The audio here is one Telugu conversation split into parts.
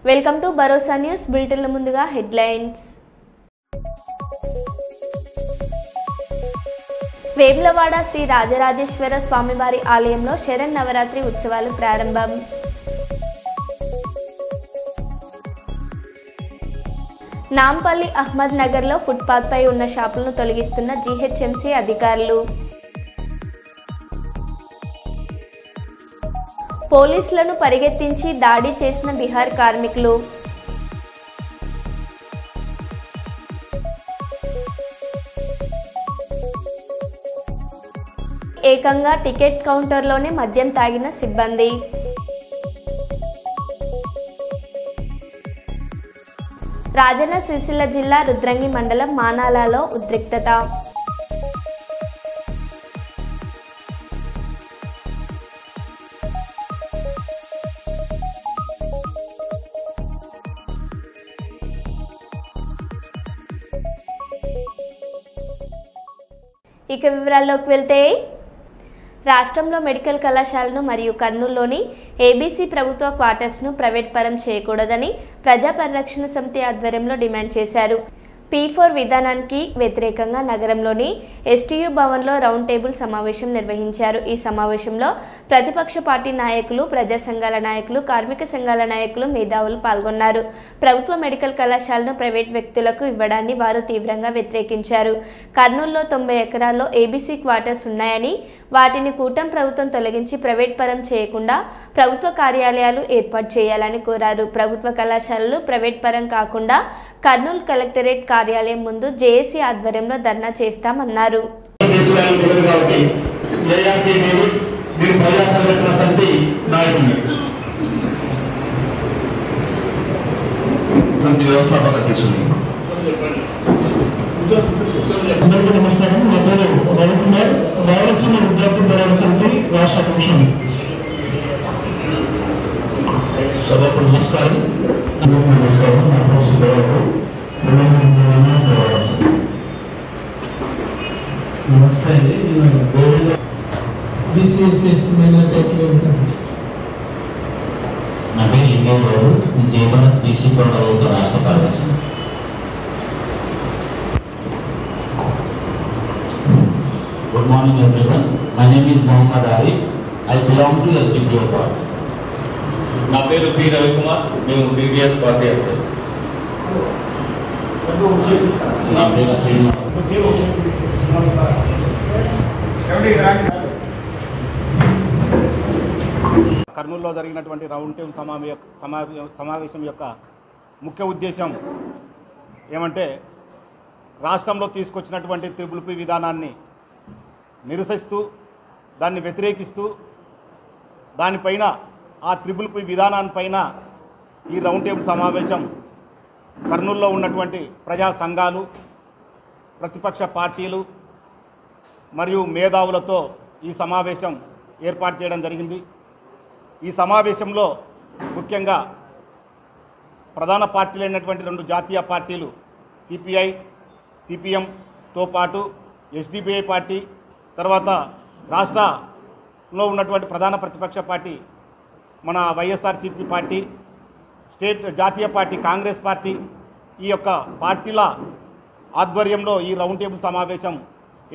వెల్కమ్ టు భరోసా న్యూస్ బులెటిన్ల ముందుగా హెడ్లైన్స్. వేములవాడ శ్రీ రాజరాజేశ్వర స్వామివారి ఆలయంలో శరన్నవరాత్రి ఉత్సవాలు ప్రారంభం. నాంపల్లి అహ్మద్ నగర్లో ఫుట్పాత్ పై ఉన్న షాపులను తొలగిస్తున్న జీహెచ్ఎంసీ అధికారులు. పోలీసులను పరిగెత్తించి దాడి చేసిన బీహార్ కార్మికులు. ఏకంగా టికెట్ కౌంటర్లోనే మద్యం తాగిన సిబ్బంది. రాజన్న సిరిసిల్ల జిల్లా రుద్రంగి మండలం మానాలలో ఉద్రిక్తత. ఇక వివరాల్లోకి వెళ్తే, రాష్ట్రంలో మెడికల్ కళాశాలను మరియు కర్నూలులోని ఏబీసీ ప్రభుత్వ క్వార్టర్స్ను ప్రైవేట్ పరం చేయకూడదని ప్రజా పరిరక్షణ సమితి ఆధ్వర్యంలో డిమాండ్ చేశారు. P4 విధానానికి వ్యతిరేకంగా నగరంలోని ఎస్టీయూ భవన్లో రౌండ్ టేబుల్ సమావేశం నిర్వహించారు. ఈ సమావేశంలో ప్రతిపక్ష పార్టీ నాయకులు, ప్రజా సంఘాల నాయకులు, కార్మిక సంఘాల నాయకులు, మేధావులు పాల్గొన్నారు. ప్రభుత్వ మెడికల్ కళాశాలను ప్రైవేట్ వ్యక్తులకు ఇవ్వడాన్ని వారు తీవ్రంగా వ్యతిరేకించారు. కర్నూలులో 90 ఎకరాల్లో ఏబీసీ క్వార్టర్స్ ఉన్నాయని, వాటిని కూటమి ప్రభుత్వం తొలగించి ప్రైవేట్ పరం చేయకుండా ప్రభుత్వ కార్యాలయాలు ఏర్పాటు చేయాలని కోరారు. ప్రభుత్వ కళాశాలలు ప్రైవేట్ పరం కాకుండా కర్నూలు కలెక్టరేట్ కార్యాలయం ముందు జేఏసీ ఆధ్వర్యంలో ధర్నా చేస్తామన్నారు. నమస్కారం. నా పేరు రవికుమార్, రాయలసీమ విద్యార్థి పోరాట సమితి రాష్ట్ర కమిషన్. సభకు నమస్కారం. నమస్కారం. నా పేరు సుబ్బారావు. నమస్తే అండి. నా పేరు ఇండియా బాబు. నేను జయభారత్ బీసీ ప్రభుత్వ రాష్ట్ర కార్యదర్శి. Good morning everyone. My name is Mohammad Arif. I belong to SDPO party. నా పేరు పి రవికుమార్. మేము బీబీఎస్ పార్టీ అధ్యక్షులు. నా పేరు శ్రీనివాస్. కర్నూలులో జరిగినటువంటి రౌండ్ టేబుల్ సమావేశం యొక్క ముఖ్య ఉద్దేశం ఏమంటే, రాష్ట్రంలో తీసుకొచ్చినటువంటి త్రిపుల్ పి విధానాన్ని నిరసిస్తూ, దాన్ని వ్యతిరేకిస్తూ, దానిపైన ఆ త్రిపుల్ పి విధానానిపైన ఈ రౌండ్ టేబుల్ సమావేశం కర్నూలులో ఉన్నటువంటి ప్రజా సంఘాలు, ప్రతిపక్ష పార్టీలు మరియు మేధావులతో ఈ సమావేశం ఏర్పాటు చేయడం జరిగింది. ఈ సమావేశంలో ముఖ్యంగా ప్రధాన పార్టీలైనటువంటి 2 జాతీయ పార్టీలు సిపిఐ, సిపిఎంతో పాటు ఎస్డిపిఐ పార్టీ, తర్వాత రాష్ట్రంలో ఉన్నటువంటి ప్రధాన ప్రతిపక్ష పార్టీ మన వైఎస్ఆర్సీపీ పార్టీ, స్టేట్ జాతీయ పార్టీ కాంగ్రెస్ పార్టీ, ఈ యొక్క పార్టీల ఆధ్వర్యంలో ఈ రౌండ్ టేబుల్ సమావేశం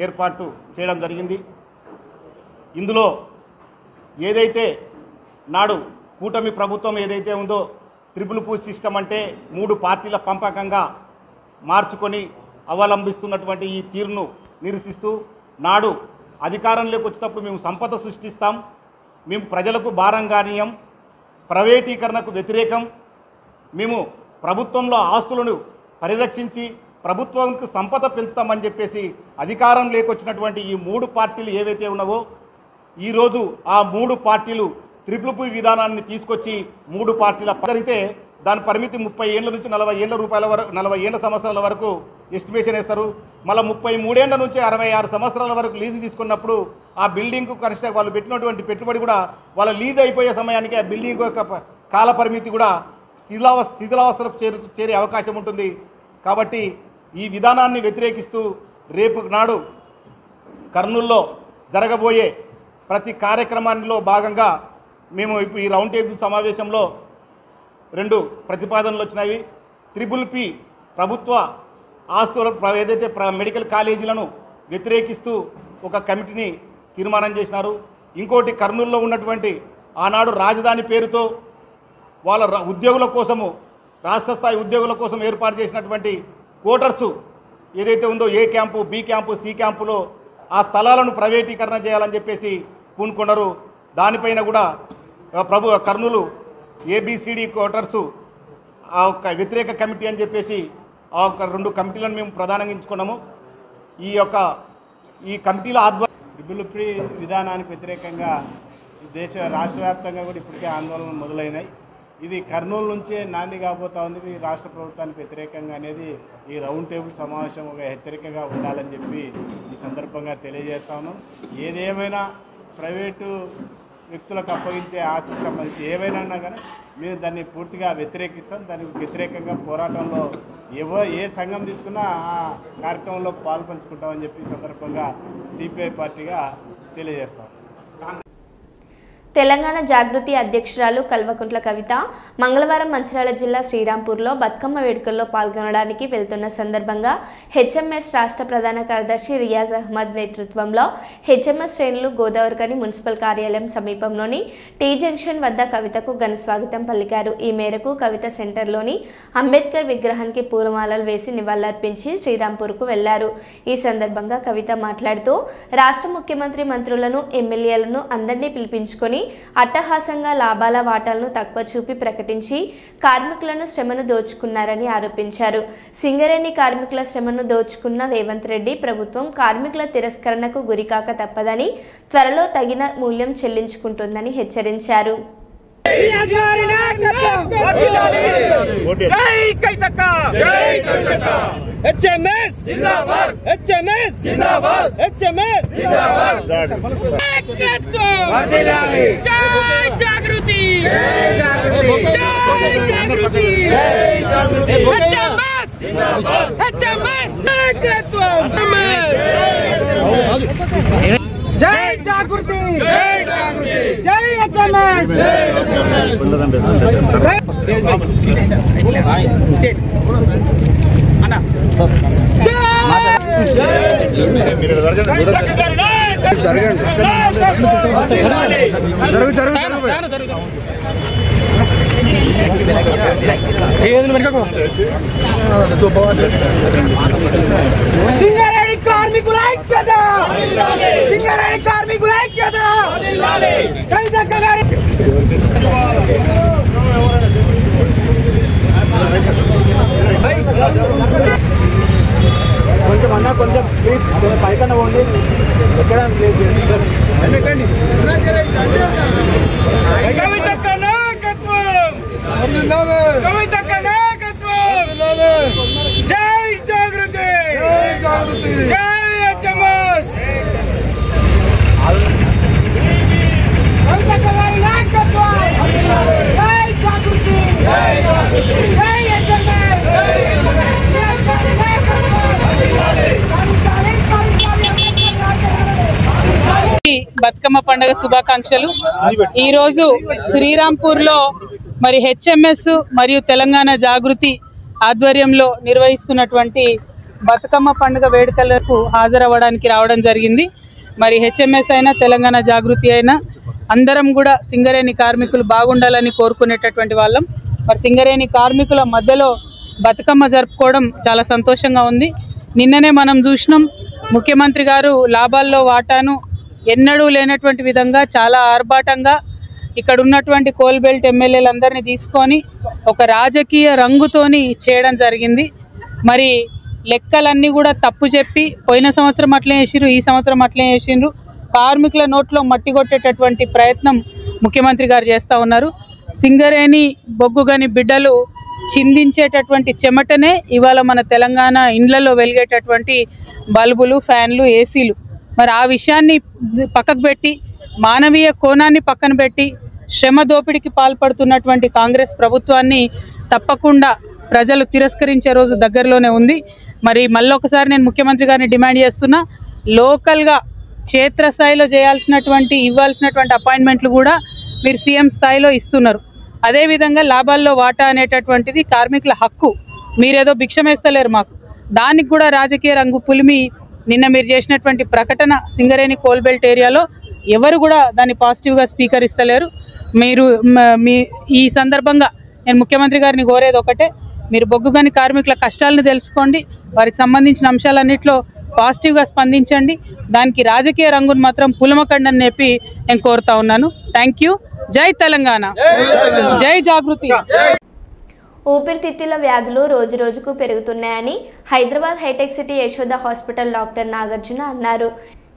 ఏర్పాటు చేయడం జరిగింది. ఇందులో ఏదైతే నాడు కూటమి ప్రభుత్వం ఏదైతే ఉందో త్రిపుల్ పి సిస్టమ్ అంటే 3 పార్టీల పంపకంగా మార్చుకొని అవలంబిస్తున్నటువంటి ఈ తీరును నిరసిస్తూ, నాడు అధికారంలోకి వచ్చేటప్పుడు మేము సంపద సృష్టిస్తాం, మేము ప్రజలకు భారం కానీయం, ప్రైవేటీకరణకు వ్యతిరేకం, మేము ప్రభుత్వంలో ఆస్తులను పరిరక్షించి ప్రభుత్వానికి సంపద పెంచుతామని చెప్పేసి అధికారం లేకొచ్చినటువంటి ఈ 3 పార్టీలు ఏవైతే ఉన్నావో, ఈరోజు ఆ 3 పార్టీలు త్రిపుల్ పి విధానాన్ని తీసుకొచ్చి 3 పార్టీల జరిగితే దాని పరిమితి 30 ఏళ్ళ నుంచి 40 ఏళ్ళ రూపాయల వరకు 40 ఏళ్ళ సంవత్సరాల వరకు ఎస్టిమేషన్ వేస్తారు. మళ్ళీ 33 ఏళ్ళ నుంచి 66 సంవత్సరాల వరకు లీజు తీసుకున్నప్పుడు ఆ బిల్డింగ్కు కనిష్ట వాళ్ళు పెట్టినటువంటి పెట్టుబడి కూడా వాళ్ళ లీజ్ అయిపోయే సమయానికి ఆ బిల్డింగ్ యొక్క కాల పరిమితి కూడా శిథిలావస్థలకు చేరే అవకాశం ఉంటుంది. కాబట్టి ఈ విధానాన్ని వ్యతిరేకిస్తూ రేపు నాడు కర్నూలులో జరగబోయే ప్రతి కార్యక్రమాల్లో భాగంగా మేము ఈ రౌండ్ టేబుల్ సమావేశంలో 2 ప్రతిపాదనలు వచ్చినవి. త్రిబుల్-పి ప్రభుత్వ ఆస్తుల ఏదైతే మెడికల్ కాలేజీలను వ్యతిరేకిస్తూ ఒక కమిటీని తీర్మానం చేసినారు. ఇంకోటి కర్నూలులో ఉన్నటువంటి ఆనాడు రాజధాని పేరుతో వాళ్ళ ఉద్యోగుల కోసము రాష్ట్ర స్థాయి ఉద్యోగుల కోసం ఏర్పాటు చేసినటువంటి క్వార్టర్సు ఏదైతే ఉందో ఏ క్యాంపు, బి క్యాంపు, సి క్యాంపులో ఆ స్థలాలను ప్రైవేటీకరణ చేయాలని చెప్పేసి పూనుకున్నారు. దానిపైన కూడా కర్నూలు ఏబిసిడి క్వార్టర్సు ఆ ఒక వ్యతిరేక కమిటీ అని చెప్పేసి ఆ ఒక 2 కమిటీలను మేము ప్రధానంగా ఎంచుకున్నాము. ఈ కమిటీల త్రిబుల్-పి విధానానికి వ్యతిరేకంగా రాష్ట్ర వ్యాప్తంగా కూడా ఇప్పటికే ఆందోళనలు మొదలైనాయి. ఇది కర్నూలు నుంచే నాంది కాబోతా ఉంది. ఈ రాష్ట్ర ప్రభుత్వానికి వ్యతిరేకంగా అనేది ఈ రౌండ్ టేబుల్ సమావేశం ఒక హెచ్చరికగా ఉండాలని చెప్పి ఈ సందర్భంగా తెలియజేస్తాను. ఏదేమైనా ప్రైవేటు వ్యక్తులకు అప్పగించే ఆస్తికి సంబంధించి ఏవైనా కానీ మేము దాన్ని పూర్తిగా వ్యతిరేకిస్తాం. దానికి వ్యతిరేకంగా పోరాటంలో ఏ సంఘం తీసుకున్నా ఆ కార్యక్రమంలో పాల్పంచుకుంటామని చెప్పి సందర్భంగా సిపిఐ పార్టీగా తెలియజేస్తాం. తెలంగాణ జాగృతి అధ్యక్షురాలు కల్వకుంట్ల కవిత మంగళవారం మంచిర్యాల జిల్లా శ్రీరాంపూర్లో బతుకమ్మ వేడుకల్లో పాల్గొనడానికి వెళ్తున్న సందర్భంగా హెచ్ఎంఎస్ రాష్ట్ర ప్రధాన కార్యదర్శి రియాజ్ అహ్మద్ నేతృత్వంలో హెచ్ఎంఎస్ శ్రేణులు గోదావరికని మున్సిపల్ కార్యాలయం సమీపంలోని టీ జంక్షన్ వద్ద కవితకు ఘన స్వాగతం పలికారు. ఈ మేరకు కవిత సెంటర్లోని అంబేద్కర్ విగ్రహానికి పూలమాలలు వేసి నివాళులర్పించి శ్రీరాంపూర్కు వెళ్లారు. ఈ సందర్భంగా కవిత మాట్లాడుతూ రాష్ట్ర ముఖ్యమంత్రి మంత్రులను, ఎమ్మెల్యేలను అందరినీ పిలిపించుకొని అట్టహాసంగా లాభాల వాటాలను తక్కువ చూపి ప్రకటించి కార్మికులను శ్రమను దోచుకున్నారని ఆరోపించారు. సింగరేణి కార్మికుల శ్రమను దోచుకున్న రేవంత్ రెడ్డి ప్రభుత్వం కార్మికుల తిరస్కరణకు గురికాక తప్పదని, త్వరలో తగిన మూల్యం చెల్లించుకుంటుందని హెచ్చరించారు. HMS जिंदाबाद, HMS जिंदाबाद, HMS जिंदाबाद. जय जागृति, जय जागृति, जय जागृति, जय जागृति. HMS जिंदाबाद, HMS जय जागृति, जय जागृति, जय HMS, स्टेट అన్నా సింగరేణి కార్మికుల ఐక్యత, సింగరేణి కార్మికుల ఐక్యత. కవితక్క గారి కొంచెం అన్నా కొంచెం ప్లీజ్ పైకన్నా పోండి. ఎక్కడ కవితక్క నాయకత్వం, కవితక్క నాయకత్వం. జై జాగృతి, జై జాగృతి, జై HMS. కవితక్క గారి నాయకత్వం, జై జాగృతి, జై జాగృతి, జై HMS. బతుకమ్మ పండుగ శుభాకాంక్షలు. ఈరోజు శ్రీరాంపూర్లో మరి హెచ్ఎంఎస్ మరియు తెలంగాణ జాగృతి ఆధ్వర్యంలో నిర్వహిస్తున్నటువంటి బతుకమ్మ పండుగ వేడుకలకు హాజరవ్వడానికి రావడం జరిగింది. మరి హెచ్ఎంఎస్ అయినా తెలంగాణ జాగృతి అయినా అందరం కూడా సింగరేణి కార్మికులు బాగుండాలని కోరుకునేటటువంటి వాళ్ళం. మరి సింగరేణి కార్మికుల మధ్యలో బతుకమ్మ జరుపుకోవడం చాలా సంతోషంగా ఉంది. నిన్ననే మనం చూసినాం, ముఖ్యమంత్రి గారు లాభాల్లో వాటాను ఎన్నడూ లేనటువంటి విధంగా చాలా ఆర్భాటంగా ఇక్కడ ఉన్నటువంటి కోల్బెల్ట్ ఎమ్మెల్యేలందరినీ తీసుకొని ఒక రాజకీయ రంగుతోని చేయడం జరిగింది. మరి లెక్కలన్నీ కూడా తప్పు చెప్పి పోయిన సంవత్సరం అట్లే చేసిండ్రు, ఈ సంవత్సరం అట్లే చేసిండ్రు. కార్మికుల నోట్లో మట్టి కొట్టేటటువంటి ప్రయత్నం ముఖ్యమంత్రి గారు చేస్తూ ఉన్నారు. సింగరేణి బొగ్గుగని బిడ్డలు చిందించేటటువంటి చెమటనే ఇవాళ మన తెలంగాణ ఇండ్లలో వెలిగేటటువంటి బల్బులు, ఫ్యాన్లు, ఏసీలు. మరి ఆ విషయాన్ని పక్కకు పెట్టి మానవీయ కోణాన్ని పక్కన పెట్టి శ్రమ దోపిడికి పాల్పడుతున్నటువంటి కాంగ్రెస్ ప్రభుత్వాన్ని తప్పకుండా ప్రజలు తిరస్కరించే రోజు దగ్గరలోనే ఉంది. మరి మళ్ళొకసారి నేను ముఖ్యమంత్రి గారిని డిమాండ్ చేస్తున్నా, లోకల్గా క్షేత్రస్థాయిలో చేయాల్సినటువంటి ఇవ్వాల్సినటువంటి అపాయింట్మెంట్లు కూడా మీరు సీఎం స్థాయిలో ఇస్తున్నారు. అదేవిధంగా లాభాల్లో వాటా అనేటటువంటిది కార్మికుల హక్కు. మీరేదో భిక్షమేస్తలేరు మాకు, దానికి కూడా రాజకీయ రంగు పులిమి నిన్న మీరు చేసినటువంటి ప్రకటన సింగరేణి కోల్బెల్ట్ ఏరియాలో ఎవరు కూడా దాన్ని పాజిటివ్గా స్వీకరిస్తలేరు. మీరు మీ ఈ సందర్భంగా నేను ముఖ్యమంత్రి గారిని కోరేది ఒకటే, మీరు బొగ్గుగని కార్మికుల కష్టాలను తెలుసుకోండి, వారికి సంబంధించిన అంశాలన్నింటిలో పాజిటివ్గా స్పందించండి, దానికి రాజకీయ రంగును మాత్రం పులమకండి అని చెప్పి నేను కోరుతా ఉన్నాను. Thank you. జై తెలంగాణ, జై జాగృతి. ఊపిరితిత్తుల వ్యాధులు రోజురోజుకు పెరుగుతున్నాయని హైదరాబాద్ హైటెక్ City Yashoda hospital doctor Nagarjuna అన్నారు.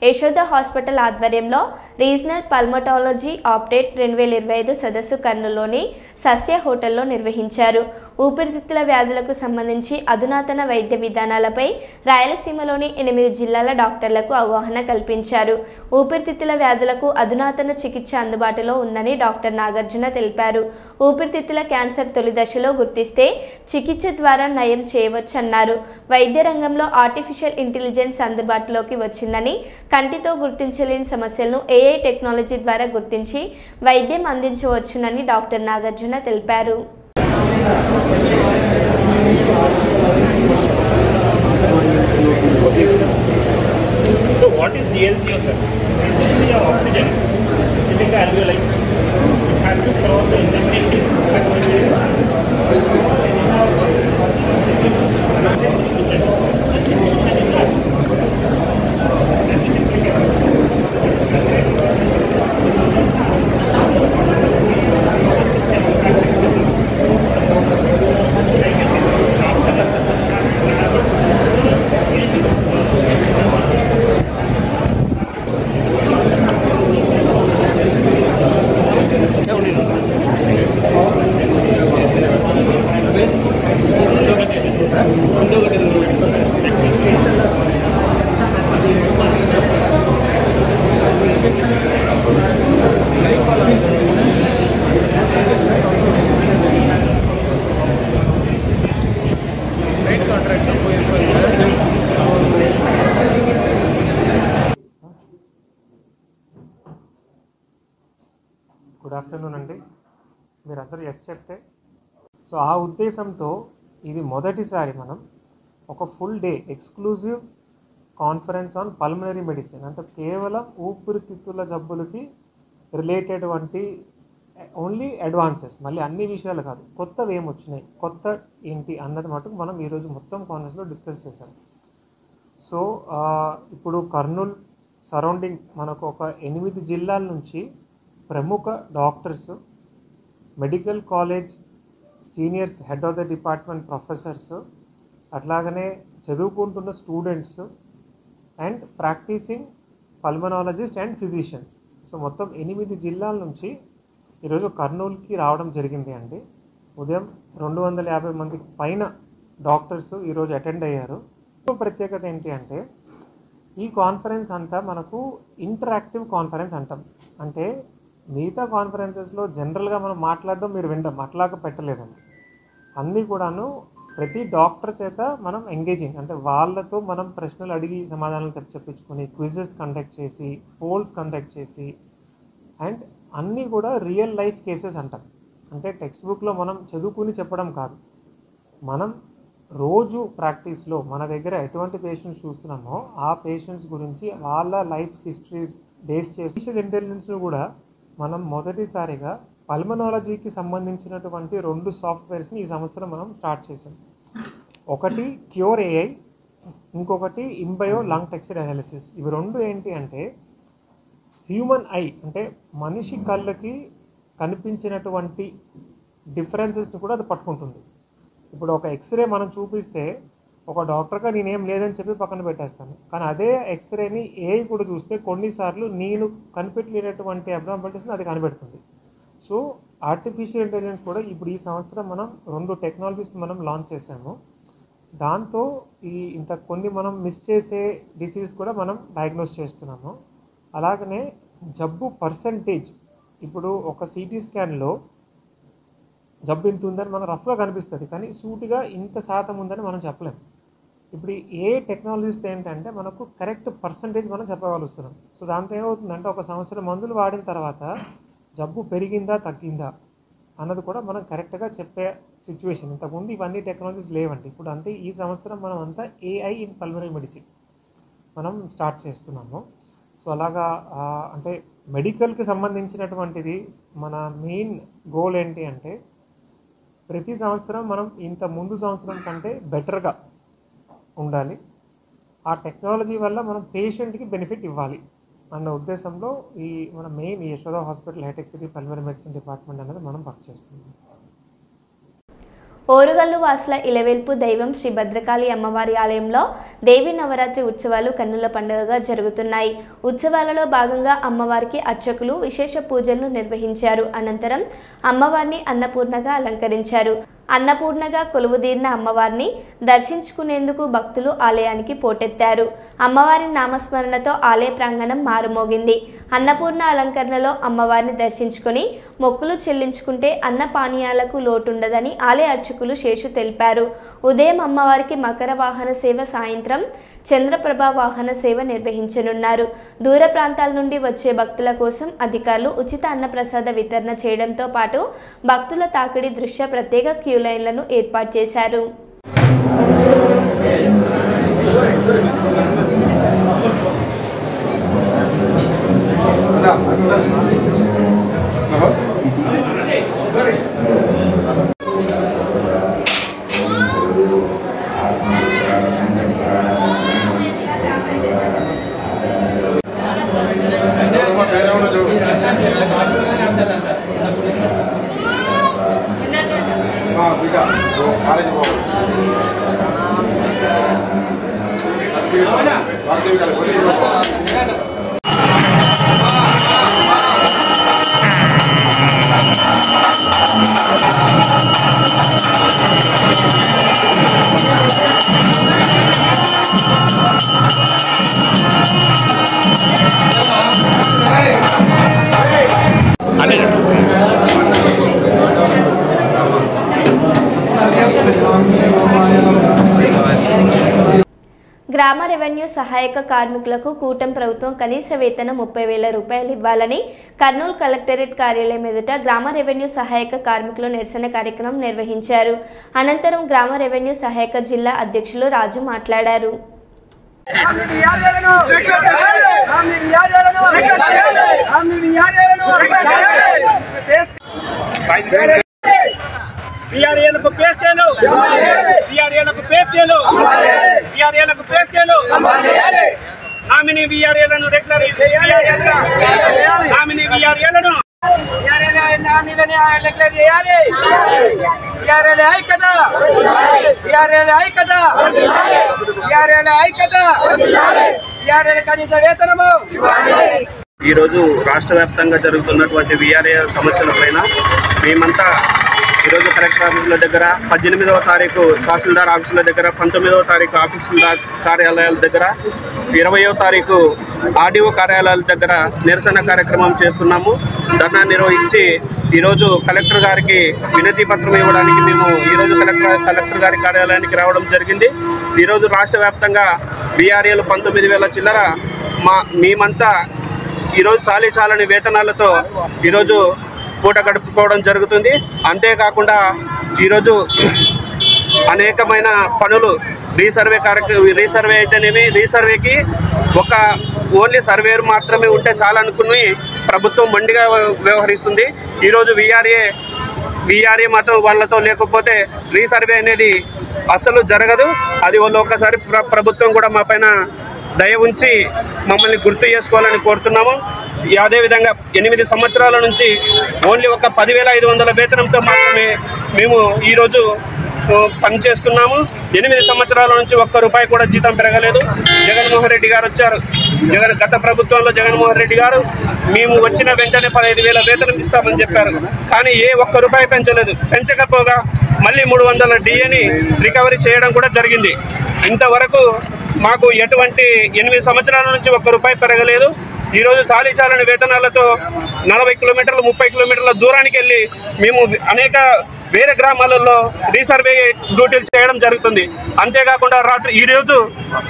యశోద హాస్పిటల్ ఆధ్వర్యంలో రీజనల్ పల్మటాలజీ అప్డేట్ 2025 సదస్సు కర్నూలులోని సస్య హోటల్లో నిర్వహించారు. ఊపిరితిత్తుల వ్యాధులకు సంబంధించి అధునాతన వైద్య విధానాలపై రాయలసీమలోని 8 జిల్లాల డాక్టర్లకు అవగాహన కల్పించారు. ఊపిరితిత్తుల వ్యాధులకు అధునాతన చికిత్స అందుబాటులో ఉందని డాక్టర్ నాగార్జున తెలిపారు. ఊపిరితిత్తుల క్యాన్సర్ తొలి దశలో గుర్తిస్తే చికిత్స ద్వారా నయం చేయవచ్చన్నారు. వైద్య రంగంలో ఆర్టిఫిషియల్ ఇంటెలిజెన్స్ అందుబాటులోకి వచ్చిందని, కంటితో గుర్తించలేని సమస్యలను AI టెక్నాలజీ ద్వారా గుర్తించి వైద్యం అందించవచ్చునని డాక్టర్ నాగార్జున తెలిపారు. So what is DLCO, sir? Basically oxygen hitting the alveoli. It has to cross the interstitial. Good afternoon అండి. మీరందరూ ఎస్ చెప్తే సో ఆ ఉద్దేశంతో ఇది మొదటిసారి మనం ఒక full day exclusive conference on pulmonary medicine, అంటే కేవలం ఊపిరితిత్తుల జబ్బులకి రిలేటెడ్ వంటి ఓన్లీ అడ్వాన్సెస్, మళ్ళీ అన్ని విషయాలు కాదు, కొత్తవి ఏమొచ్చినాయి, కొత్త ఏంటి అన్నది మటుకు మనం ఈరోజు మొత్తం కాన్ఫరెన్స్లో డిస్కస్ చేసాం. సో ఇప్పుడు కర్నూలు సరౌండింగ్ మనకు ఒక 8 జిల్లాల నుంచి ప్రముఖ doctors, medical college seniors, head of the department professors, అట్లాగనే చదువుకుంటున్న students and practising pulmonologist and physicians, so మొత్తం 8 జిల్లాల నుంచి ఈరోజు కర్నూలుకి రావడం జరిగింది అండి. ఉదయం 250 మందికి పైన డాక్టర్స్ ఈరోజు అటెండ్ అయ్యారు. ప్రత్యేకత ఏంటి అంటే ఈ కాన్ఫరెన్స్ అంతా మనకు ఇంటరాక్టివ్ కాన్ఫరెన్స్ అంటాం. అంటే మిగతా కాన్ఫరెన్సెస్లో జనరల్గా మనం మాట్లాడడం మీరు వినడం అట్లాగా పెట్టలేదండి. అన్నీ కూడాను ప్రతి డాక్టర్ చేత మనం ఎంగేజింగ్, అంటే వాళ్ళతో మనం ప్రశ్నలు అడిగి సమాధానాలు చెప్పించుకొని క్విజెస్ కండక్ట్ చేసి, పోల్స్ కండక్ట్ చేసి, అండ్ అన్నీ కూడా రియల్ లైఫ్ కేసెస్ అంటాం. అంటే టెక్స్ట్ బుక్లో మనం చదువుకుని చెప్పడం కాదు, మనం రోజు ప్రాక్టీస్లో మన దగ్గర ఎటువంటి పేషెంట్స్ చూస్తున్నామో ఆ పేషెంట్స్ గురించి వాళ్ళ లైఫ్ హిస్టరీ బేస్ చేసి ఇంటెలిజెన్స్ను కూడా మనం మొదటిసారిగా పల్మనాలజీకి సంబంధించినటువంటి 2 సాఫ్ట్వేర్స్ని ఈ సంవత్సరం మనం స్టార్ట్ చేసాం. ఒకటి క్యూర్ AI, ఇంకొకటి ఇంబయో లంగ్ టెక్స్చర్ అనాలిసిస్. ఇవి 2 ఏంటి అంటే హ్యూమన్ ఐ, అంటే మనిషి కళ్ళకి కనిపించినటువంటి డిఫరెన్సెస్ని కూడా అది పట్టుకుంటుంది. ఇప్పుడు ఒక ఎక్స్రే మనం చూపిస్తే ఒక డాక్టర్గా నేనేం లేదని చెప్పి పక్కన పెట్టేస్తాను, కానీ అదే ఎక్స్రేని AI కూడా చూస్తే కొన్నిసార్లు నేను కనిపెట్టలేనటువంటి అబ్నార్మాలిటీస్ని అది కనిపెడుతుంది. సో ఆర్టిఫిషియల్ ఇంటెలిజెన్స్ కూడా ఇప్పుడు ఈ సంవత్సరం మనం 2 టెక్నాలజీస్ మనం లాంచ్ చేసాము. దాంతో ఇంత కొన్ని మనం మిస్ చేసే డిసీజ్ కూడా మనం డయాగ్నోస్ చేస్తున్నాము. అలాగనే జబ్బు పర్సంటేజ్, ఇప్పుడు ఒక CT స్కాన్లో జబ్బు ఇంత ఉందని మనం రఫ్గా కనిపిస్తుంది, కానీ సూటిగా ఇంత శాతం ఉందని మనం చెప్పలేము. ఇప్పుడు ఏ టెక్నాలజీస్ ఏంటంటే మనకు కరెక్ట్ పర్సంటేజ్ మనం చెప్పగలుగుతున్నాం. సో దాంతో ఏమవుతుందంటే ఒక సంవత్సరం మందులు వాడిన తర్వాత జబ్బు పెరిగిందా తగ్గిందా అన్నది కూడా మనం కరెక్ట్గా చెప్పే సిచ్యువేషన్. ఇంతకుముందు ఇవన్నీ టెక్నాలజీస్ లేవండి. ఇప్పుడు అంతే ఈ సంవత్సరం మనం అంతా AI ఇన్ పల్మనరీ మెడిసిన్ మనం స్టార్ట్ చేస్తున్నాము. సో అలాగా అంటే మెడికల్కి సంబంధించినటువంటిది మన మెయిన్ గోల్ ఏంటి అంటే ప్రతి సంవత్సరం మనం ఇంత ముందు సంవత్సరం కంటే బెటర్గా ఉండాలి. ఆ టెక్నాలజీ వల్ల మనం పేషెంట్కి బెనిఫిట్ ఇవ్వాలి అన్న ఉద్దేశంలో ఈ మన మెయిన్ యశోద హాస్పిటల్ హైటెక్ సిటీ పల్మనరీ మెడిసిన్ డిపార్ట్మెంట్ అనేది మనం వర్క్ చేస్తున్నాం. ఓరుగల్లు వాసుల ఇలవేల్పు దైవం శ్రీ భద్రకాళి అమ్మవారి ఆలయంలో దేవి నవరాత్రి ఉత్సవాలు కన్నుల పండుగగా జరుగుతున్నాయి. ఉత్సవాలలో భాగంగా అమ్మవారికి అర్చకులు విశేష పూజలను నిర్వహించారు. అనంతరం అమ్మవారిని అన్నపూర్ణగా అలంకరించారు. అన్నపూర్ణగా కొలువుదీరిన అమ్మవారిని దర్శించుకునేందుకు భక్తులు ఆలయానికి పోటెత్తారు. అమ్మవారి నామస్మరణతో ఆలయ ప్రాంగణం మారుమోగింది. అన్నపూర్ణ అలంకరణలో అమ్మవారిని దర్శించుకుని మొక్కులు చెల్లించుకుంటే అన్న పానీయాలకు లోటుండదని ఆలయ అర్చకులు శేషు తెలిపారు. ఉదయం అమ్మవారికి మకర వాహన సేవ, సాయంత్రం చంద్రప్రభ వాహన సేవ నిర్వహించనున్నారు. దూర ప్రాంతాల నుండి వచ్చే భక్తుల కోసం అధికారులు ఉచిత అన్నప్రసాద వితరణ చేయడంతో పాటు భక్తుల తాకిడి దృష్ట్యా ప్రత్యేక క్యూ లైన్లను ఏర్పాటు చేశారు. గ్రామ రెవెన్యూ సహాయక కార్మికులకు కూటమి ప్రభుత్వం కనీస వేతనం 30,000 రూపాయలు ఇవ్వాలని కర్నూలు కలెక్టరేట్ కార్యాలయం ఎదుట గ్రామ రెవెన్యూ సహాయక కార్మికులు నిరసన కార్యక్రమం నిర్వహించారు. అనంతరం గ్రామ రెవెన్యూ సహాయక జిల్లా అధ్యక్షులు రాజు మాట్లాడారు. వీఆర్ఏలకు పే స్కేలు, వీఆర్ఏలకు పే స్కేలు, వీఆర్ఏలకు పే స్కేలు, నామినీ వీఆర్ఏలను రెగ్యులర్ వీఆర్ఏలుగా, నామినీ వీఆర్ఏలను కనీస వేతనము. ఈరోజు రాష్ట్ర వ్యాప్తంగా జరుగుతున్నటువంటి వీఆర్ఏ సమస్యల పైన మేమంతా ఈరోజు కలెక్టర్ ఆఫీసుల దగ్గర 18వ తారీఖు తహసీల్దార్ ఆఫీసుల దగ్గర, 19వ తారీఖు ఆఫీసుల కార్యాలయాల దగ్గర, 20వ తారీఖు ఆర్డీఓ కార్యాలయాల దగ్గర నిరసన కార్యక్రమం చేస్తున్నాము. ధర్నా నిర్వహించి ఈరోజు కలెక్టర్ గారికి వినతి పత్రం ఇవ్వడానికి మేము ఈరోజు కలెక్టర్ గారి కార్యాలయానికి రావడం జరిగింది. ఈరోజు రాష్ట్ర వ్యాప్తంగా వీఆర్ఏలు 19,000 చిల్లర మేమంతా ఈరోజు చాలని వేతనాలతో ఈరోజు పూట గడుపుకోవడం జరుగుతుంది. అంతేకాకుండా ఈరోజు అనేకమైన పనులు రీసర్వే అయితేనేమి, రీసర్వేకి ఒక ఓన్లీ సర్వేర్ మాత్రమే ఉంటే చాలనుకుని ప్రభుత్వం మొండిగా వ్యవహరిస్తుంది. ఈరోజు వీఆర్ఏ మాత్రం వాళ్ళతో లేకపోతే రీసర్వే అనేది అసలు జరగదు. అది వాళ్ళు ఒక్కసారి ప్రభుత్వం కూడా మా పైన దయ ఉంచి మమ్మల్ని గుర్తు చేసుకోవాలని కోరుతున్నాము. అదేవిధంగా 8 సంవత్సరాల నుంచి ఓన్లీ ఒక 10,500 వేతనంతో మాత్రమే మేము ఈరోజు పనిచేస్తున్నాము. 8 సంవత్సరాల నుంచి ₹1 కూడా జీతం పెరగలేదు. జగన్మోహన్ రెడ్డి గారు వచ్చారు. గత ప్రభుత్వంలో జగన్మోహన్ రెడ్డి గారు మేము వచ్చిన వెంటనే 15,000 వేతనం ఇస్తామని చెప్పారు. కానీ ₹1 పెంచలేదు. పెంచకపోగా మళ్ళీ 300 DAని రికవరీ చేయడం కూడా జరిగింది. ఇంతవరకు మాకు ఎటువంటి 8 సంవత్సరాల నుంచి ₹1 పెరగలేదు. ఈరోజు చాలని వేతనాలతో 40 కిలోమీటర్లు 30 కిలోమీటర్ల దూరానికి వెళ్ళి మేము అనేక వేరే గ్రామాలలో రీసర్వే డ్యూటీలు చేయడం జరుగుతుంది. అంతేకాకుండా ఈరోజు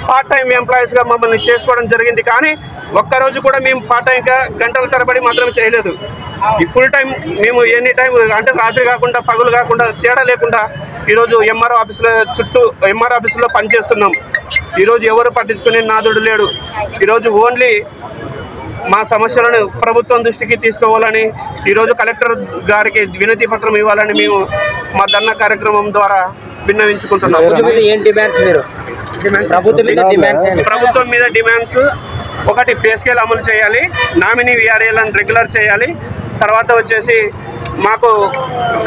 పార్ట్ టైం ఎంప్లాయీస్గా మమ్మల్ని చేసుకోవడం జరిగింది. కానీ ఒక్కరోజు కూడా మేము పార్ట్ టైంగా గంటల తరబడి మాత్రం చేయలేదు. ఈ ఫుల్ టైం మేము ఎనీ టైం అంటే రాత్రి కాకుండా పగులు కాకుండా తేడా లేకుండా ఈరోజు ఎంఆర్ఓ ఆఫీసులో పనిచేస్తున్నాం. ఈరోజు ఎవరు పట్టించుకునే నాదుడు లేడు. ఈరోజు ఓన్లీ మా సమస్యలను ప్రభుత్వం దృష్టికి తీసుకోవాలని ఈరోజు కలెక్టర్ గారికి వినతి పత్రం ఇవ్వాలని మేము మా ధర్నా కార్యక్రమం ద్వారా విన్నవించుకుంటున్నాం. ప్రభుత్వం మీద డిమాండ్స్ ఒకటి, పే స్కేల్ అమలు చేయాలి, నామినీ వీఆర్ఏలను రెగ్యులర్ చేయాలి, తర్వాత వచ్చేసి మాకు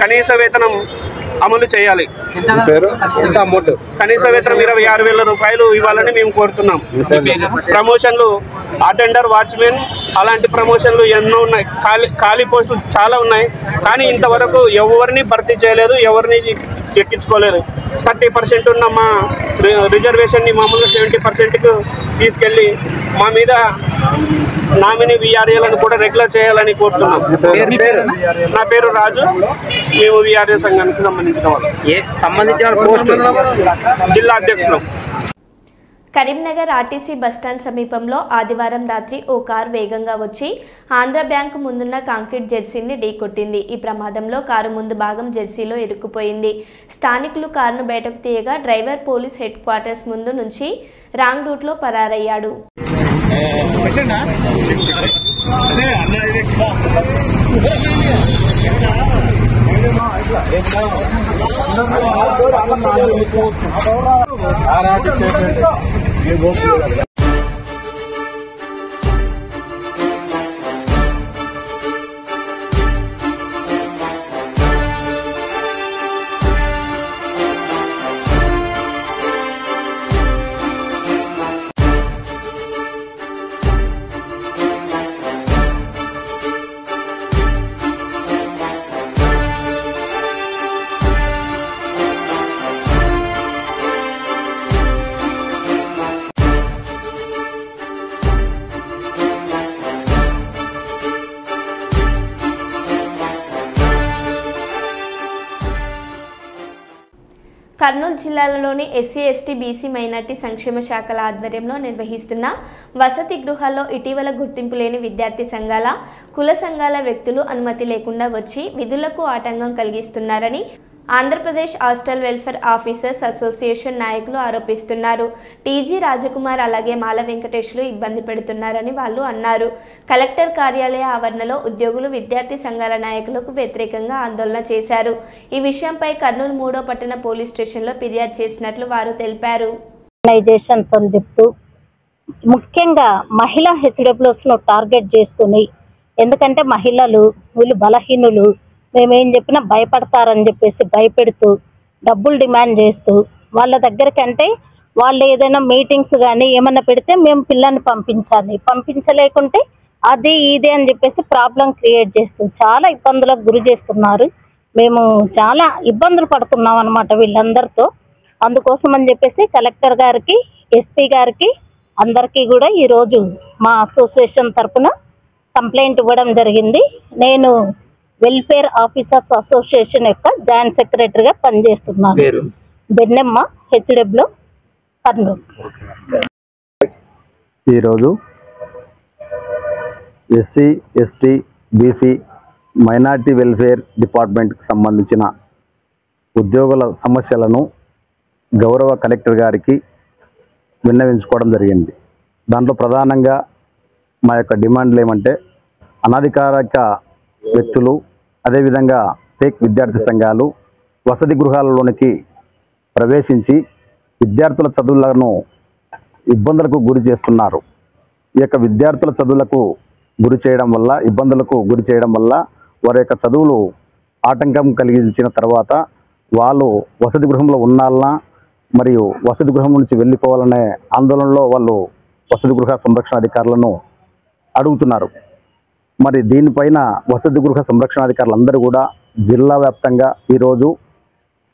కనీస వేతనం అమలు చేయాలి. కనీస వేతనం 26,000 రూపాయలు ఇవ్వాలని మేము కోరుతున్నాం. ప్రమోషన్లు అటెండర్, వాచ్మెన్ అలాంటి ప్రమోషన్లు ఎన్నో ఉన్నాయి. ఖాళీ పోస్టులు చాలా ఉన్నాయి. కానీ ఇంతవరకు ఎవరిని భర్తీ చేయలేదు, ఎవరిని ఎక్కించుకోలేదు. 30% ఉన్న మా రిజర్వేషన్ని మామూలుగా 70%కు తీసుకెళ్ళి మా మీద నామినీ వీఆర్ఏలను కూడా రెగ్యులర్ చేయాలని కోరుతున్నాం. నా పేరు రాజు. మేము వీఆర్ఏ సంఘానికి సంబంధించిన జిల్లా అధ్యక్షులు. కరీంనగర్ ఆర్టీసీ బస్టాండ్ సమీపంలో ఆదివారం రాత్రి ఓ కారు వేగంగా వచ్చి ఆంధ్ర బ్యాంకు ముందున్న కాంక్రీట్ జెర్సీని ఢీకొట్టింది. ఈ ప్రమాదంలో కారు ముందు భాగం జెర్సీలో ఇరుక్కుపోయింది. స్థానికులు కారును బయటకు తీయగా డ్రైవర్ పోలీస్ హెడ్ క్వార్టర్స్ ముందు నుంచి రాంగ్ రూట్లో పరారయ్యాడు. కర్నూలు జిల్లాలోని ఎస్సీ, ఎస్టీ, బీసీ, మైనార్టీ సంక్షేమ శాఖల ఆధ్వర్యంలో నిర్వహిస్తున్న వసతి గృహాల్లో ఇటీవల గుర్తింపు లేని విద్యార్థి సంఘాల, కుల సంఘాల వ్యక్తులు అనుమతి లేకుండా వచ్చి విధులకు ఆటంకం కలిగిస్తున్నారని Andhra Pradesh hostel welfare officers association నాయకులు ఆరోపిస్తున్నారు. టీజీ రాజకుమార్ అలాగే మాల వెంకటేశ్లు ఇబ్బంది పెడుతున్నారని వాళ్ళు అన్నారు. కలెక్టర్ కార్యాలయ ఆవరణలో ఉద్యోగులు విద్యార్థి సంఘాల నాయకులకు వ్యతిరేకంగా ఆందోళన చేశారు. ఈ విషయంపై కర్నూలు 3వ పట్టణ పోలీస్ స్టేషన్లో ఫిర్యాదు చేసినట్లు వారు తెలిపారు. ముఖ్యంగా మహిళా హెచ్డబ్ల్యూస్ను టార్గెట్ చేసుకుని, ఎందుకంటే మహిళలు వీళ్ళు బలహీనులు, మేమేం చెప్పినా భయపడతారని చెప్పేసి భయపెడుతూ డబ్బులు డిమాండ్ చేస్తూ వాళ్ళ దగ్గరికి, అంటే వాళ్ళు ఏదైనా మీటింగ్స్ కానీ ఏమన్నా పెడితే మేము పిల్లల్ని పంపించాలి, పంపించలేకుంటే అది ఇది అని చెప్పేసి ప్రాబ్లం క్రియేట్ చేస్తూ చాలా ఇబ్బందులకు గురి చేస్తున్నారు. మేము చాలా ఇబ్బందులు పడుతున్నాం అన్నమాట వీళ్ళందరితో. అందుకోసం అని చెప్పేసి కలెక్టర్ గారికి, ఎస్పీ గారికి అందరికీ కూడా ఈరోజు మా అసోసియేషన్ తరఫున కంప్లైంట్ ఇవ్వడం జరిగింది. నేను వెల్ఫేర్ ఆఫీసర్స్ అసోసియేషన్ యొక్క జాయింట్ సెక్రటరీగా పనిచేస్తున్నాను. బెన్నెమ్మ, హెచ్డబ్ల్యూ, కర్నూలు. ఈరోజు SC, ST, BC, minority welfare డిపార్ట్మెంట్కి సంబంధించిన ఉద్యోగుల సమస్యలను గౌరవ కలెక్టర్ గారికి విన్నవించుకోవడం జరిగింది. దాంట్లో ప్రధానంగా మా యొక్క డిమాండ్లు ఏమంటే, అనధికారిక వ్యక్తులు, అదేవిధంగా ఫేక్ విద్యార్థి సంఘాలు వసతి గృహాలలోనికి ప్రవేశించి విద్యార్థుల చదువులను ఇబ్బందులకు గురి చేస్తున్నారు. ఈ యొక్క విద్యార్థుల చదువులకు గురి చేయడం వల్ల, ఇబ్బందులకు గురి చేయడం వల్ల వారి యొక్క చదువులు ఆటంకం కలిగించిన తర్వాత వాళ్ళు వసతి గృహంలో ఉండాలన్నా మరియు వసతి గృహం నుంచి వెళ్ళిపోవాలనే ఆందోళనలో వాళ్ళు వసతి గృహ సంరక్షణ అధికారులను అడుగుతున్నారు. మరి దీనిపైన వసతి గృహ సంరక్షణాధికారులందరూ కూడా జిల్లా వ్యాప్తంగా ఈరోజు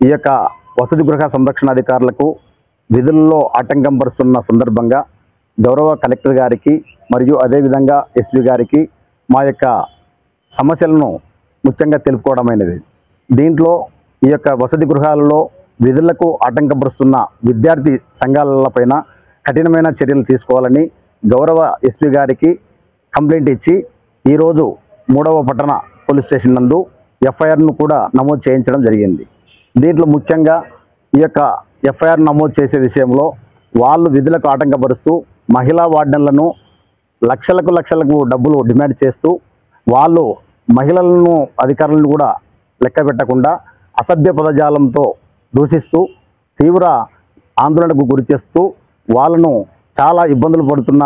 ఈ యొక్క వసతి గృహ సంరక్షణాధికారులకు విధుల్లో ఆటంకం పరుస్తున్న సందర్భంగా గౌరవ కలెక్టర్ గారికి మరియు అదేవిధంగా ఎస్పీ గారికి మా యొక్క సమస్యలను ముఖ్యంగా తెలుపుకోవడమైనది. దీంట్లో ఈ యొక్క వసతి గృహాలలో విధులకు ఆటంకపరుస్తున్న విద్యార్థి సంఘాలపైన కఠినమైన చర్యలు తీసుకోవాలని గౌరవ ఎస్పీ గారికి కంప్లైంట్ ఇచ్చి ఈరోజు 3వ పట్టణ పోలీస్ స్టేషన్ నందు ఎఫ్ఐఆర్ను కూడా నమోదు చేయించడం జరిగింది. దీంట్లో ముఖ్యంగా ఈ యొక్క ఎఫ్ఐఆర్ నమోదు చేసే విషయంలో వాళ్ళు విధులకు ఆటంకపరుస్తూ మహిళా వార్డెన్లను లక్షలకు డబ్బులు డిమాండ్ చేస్తూ వాళ్ళు మహిళలను అధికారులను కూడా లెక్క పెట్టకుండా అసభ్య పదజాలంతో దూషిస్తూ తీవ్ర ఆందోళనకు గురి చేస్తూ వాళ్ళను చాలా ఇబ్బందులు పడుతున్న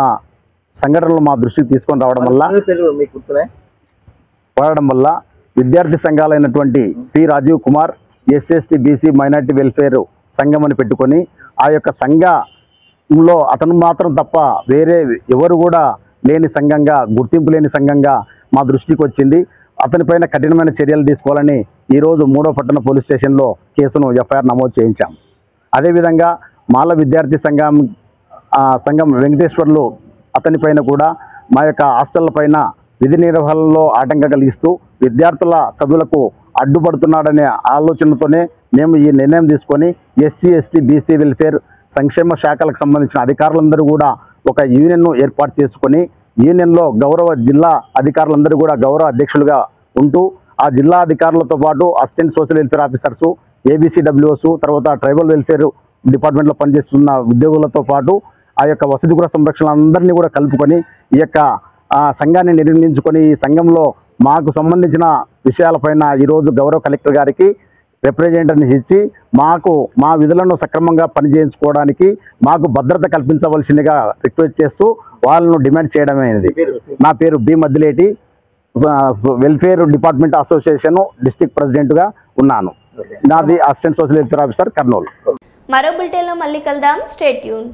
సంఘటనలు మా దృష్టికి తీసుకొని రావడం వల్ల విద్యార్థి సంఘాలైనటువంటి P Rajeev Kumar SC BC minority welfare సంఘం అని పెట్టుకొని ఆ యొక్క సంఘంలో అతను మాత్రం తప్ప వేరే ఎవరు కూడా లేని సంఘంగా, గుర్తింపు లేని సంఘంగా మా దృష్టికి వచ్చింది. అతనిపైన కఠినమైన చర్యలు తీసుకోవాలని ఈరోజు 3వ పట్టణ పోలీస్ స్టేషన్లో కేసును ఎఫ్ఐఆర్ నమోదు చేయించాం. అదేవిధంగా మాల విద్యార్థి సంఘం వెంకటేశ్వర్లు అతనిపైన కూడా మా యొక్క హాస్టళ్ల పైన విధి నిర్వహణలో ఆటంకం కలిగిస్తూ విద్యార్థుల చదువులకు అడ్డుపడుతున్నాడనే ఆలోచనతోనే మేము ఈ నిర్ణయం తీసుకొని ఎస్సీ ఎస్టీ బీసీ వెల్ఫేర్ సంక్షేమ శాఖలకు సంబంధించిన అధికారులందరూ కూడా ఒక యూనియన్ను ఏర్పాటు చేసుకొని యూనియన్లో గౌరవ జిల్లా అధికారులందరూ కూడా గౌరవ అధ్యక్షులుగా ఉంటూ ఆ జిల్లా అధికారులతో పాటు అసిస్టెంట్ సోషల్ వెల్ఫేర్ ఆఫీసర్సు, ఏబీసీడబ్ల్యూఎస్, తర్వాత ట్రైబల్ వెల్ఫేర్ డిపార్ట్మెంట్లో పనిచేస్తున్న ఉద్యోగులతో పాటు ఆ యొక్క వసతి గృహ సంరక్షణ అందరినీ కూడా కలుపుకొని ఈ యొక్క సంఘాన్ని నిర్మించుకొని ఈ సంఘంలో మాకు సంబంధించిన విషయాలపైన ఈరోజు గౌరవ కలెక్టర్ గారికి రిప్రజెంటేటివ్ని ఇచ్చి మాకు మా విధులను సక్రమంగా పనిచేయించుకోవడానికి మాకు భద్రత కల్పించవలసిందిగా రిక్వెస్ట్ చేస్తూ వాళ్ళను డిమాండ్ చేయడమైనది. నా పేరు B Maddileti, welfare department association district ప్రెసిడెంట్గా ఉన్నాను. నాది assistant social welfare officer Kurnool. మరో బులెటిన్లో మళ్ళీ కలుద్దాం. Stay tune.